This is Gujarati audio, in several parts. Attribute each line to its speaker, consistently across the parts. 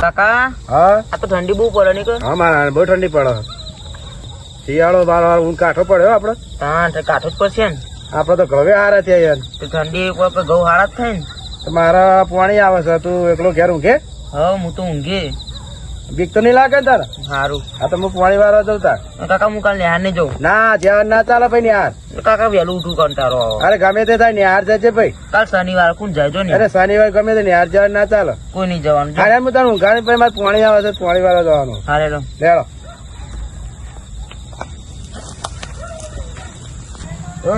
Speaker 1: કાકા
Speaker 2: હા
Speaker 1: આ તો ઠંડી બહુ પડે નહીં
Speaker 2: હા મારા બહુ ઠંડી પડે શિયાળો બાર ઊંઘ કાઠો પડ્યો આપડે
Speaker 1: હા કાઠો જ પડશે ને
Speaker 2: આપડે તો ઘવે હારા છે યાર
Speaker 1: તો ઠંડી કોઈ ઘઉં હારા જ થાય ને
Speaker 2: તો મારા પાણી આવે છે તું એકલો ઘેર ઊંઘે
Speaker 1: હા હું તો ઊંઘી
Speaker 2: બીક તો નહીં લાગે ને તારે
Speaker 1: સારું
Speaker 2: હા તો હું પાણી વાળા જઉં તાર
Speaker 1: કાકા હું કાલ નિહાર ને જઉં
Speaker 2: ના જ્યાં ના ચાલે ભાઈ નિહાર
Speaker 1: કાકા વહેલું ઉઠું કંટાળો
Speaker 2: અરે ગમે તે થાય નિહાર જજે ભાઈ
Speaker 1: કાલ શનિવાર કોણ જાય ને
Speaker 2: અરે શનિવાર ગમે તે નિહાર જવા ના ચાલે
Speaker 1: કોઈ નહીં જવાનું
Speaker 2: અરે હું તારું ઊંઘાણી ભાઈ મારે પાણી આવે છે પાણી વાળા જવાનું
Speaker 1: હારે લો
Speaker 2: લેડો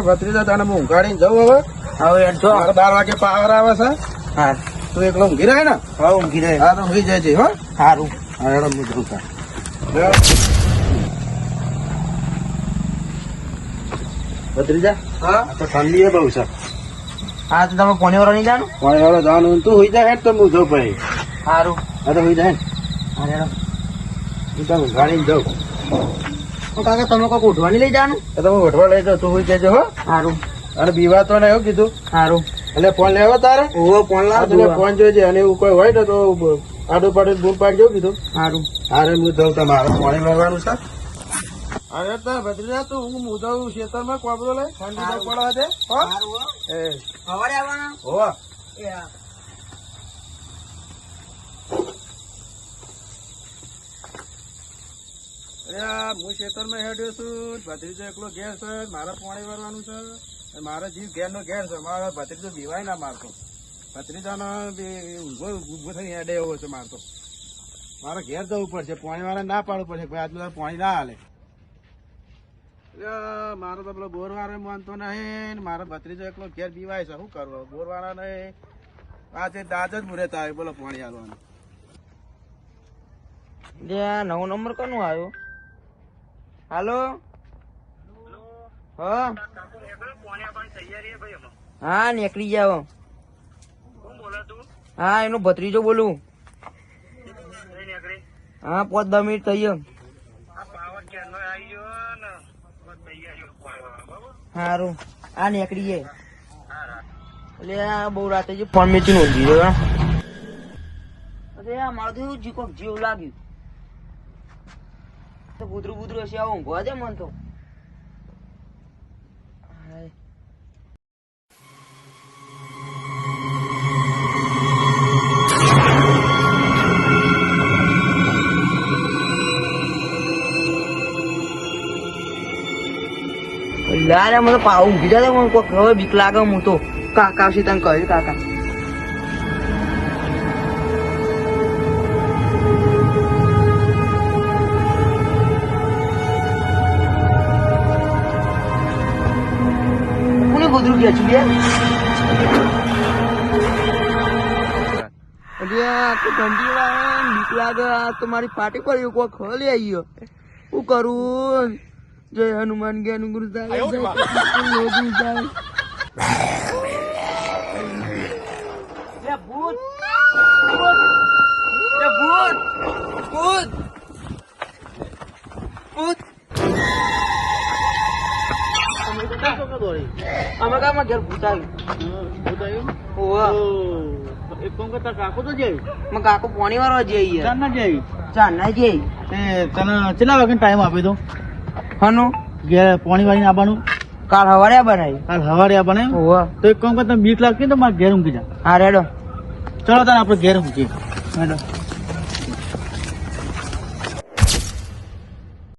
Speaker 2: ભત્રીજા તને હું ઊંઘાડીને જવું હવે
Speaker 1: હવે જો
Speaker 2: મારે 12 વાગે પાવર આવે છે
Speaker 1: હા
Speaker 2: તું એકલો ઊંઘી રહે ને
Speaker 1: હવે ઊંઘી રહે
Speaker 2: હા તો ઊંઘી જાય છે હો
Speaker 1: સારું
Speaker 2: હા હેડો હું જઉં તાર ભત્રીજા
Speaker 1: હા
Speaker 2: તો ઠંડી એ બહુ છે
Speaker 1: હા તો તમે પોણી વાળો નહીં જાણો
Speaker 2: પાણી વાળો જવાનું તું હોઈ જાય હેડ તો હું જઉં ભાઈ
Speaker 1: સારું
Speaker 2: હા તો હોઈ જાય ને
Speaker 1: હારે લો
Speaker 2: હું તને ઊંઘાડીને જાઉં
Speaker 1: કાકા તમે કોઈ ઉઠવાની લઈ જાનું
Speaker 2: તો તમે વઢવા લઈ જાઓ તું હોઈ જજો હો
Speaker 1: સારું
Speaker 2: અને બીવા તો ને એવું કીધું
Speaker 1: સારું
Speaker 2: એટલે ફોન લેવો તારે
Speaker 1: ઓહો ફોન
Speaker 2: હા
Speaker 1: લાવ
Speaker 2: તું ફોન જોઈજે અને એવું કોઈ હોય ને તો આડું પાડું બૂમ પાડી જેવું કીધું
Speaker 1: સારું
Speaker 2: અરે હું જઉં તમારે પાણી લેવાનું છે અરે તાર ભત્રીજા તું હું જાઉં ખેતરમાં કોબરો લઈ ઠંડી તો પડે છે હો એ
Speaker 1: સવારે આવવાના
Speaker 2: હો
Speaker 1: એ હા
Speaker 2: અરે હું ખેતરમાં હેડ્યો છું ભત્રીજો એકલો ઘેર છે મારે પાણી વારવાનું છે મારા જીવ ઘેર નો ઘેર છે મારા ભત્રીજો બીવાય ના મારતો ભત્રીજાનો ઊભો થઈને હેડે એવો છે મારતો મારે ઘેર જવું પડશે પાણી વાળા ના પાડવું પડશે ભાઈ આજુ પાણી ના હાલે મારો તો પેલો બોર વાળો માનતો નહીં મારો ભત્રીજો એકલો ઘેર બીવાય છે શું કરવો બોર વાળા નહીં આજે દાજ જ મુરે થાય બોલો પાણી હાલવાનું
Speaker 1: નવો નંબર કોનો આવ્યો હાલો હા હા નીકળી જાવ હા એનો ભત્રીજો બોલું હા 5-10 મિનિટ થઈ ગયો સારું આ નીકળી જાય એટલે આ બહુ રાતે જે ફોન મેચી નોંધી ગયો અરે આ મારું તો એવું જીવ જેવું લાગ્યું તો બુદરું હશે આવું ઊંઘવા દે મન તો લારે મને પાવ ઊંઘી જાય મને કોઈ હવે બીક લાગે હું તો કાકા આવશે તને કહ્યું કાકા કોને ગોદરું ખેંચ્યું યાર તો ઠંડી વાળા બીક લાગે આ તો મારી પાટી પર કોઈ ખોલી આવી ગયો શું કરું જય હનુમાન જ્ઞાન ગુરુ સાહેબ ભૂત ભૂત ભૂત ભૂત અમે કામાં ઘેર ભૂત આવ્યું
Speaker 2: એક કામ કરતા કાકો તો જાય
Speaker 1: કાકો પોણી વાળો જઈએ
Speaker 2: ચાર ના જાય
Speaker 1: જઈએ
Speaker 2: તને કેટલા વાગે ટાઈમ આપી દો
Speaker 1: હનો
Speaker 2: ઘેર પાણી વાળીને આવવાનું
Speaker 1: કાલ હવારે બનાવી
Speaker 2: કાલ સવારે આવવાનું તો એક કામ કરતા બીક લાગતી તો મારે ઘેર ઊંઘી જા
Speaker 1: હા રેડો
Speaker 2: ચલો તારે આપણે ઘેર ઊંઘીએ
Speaker 1: રેડો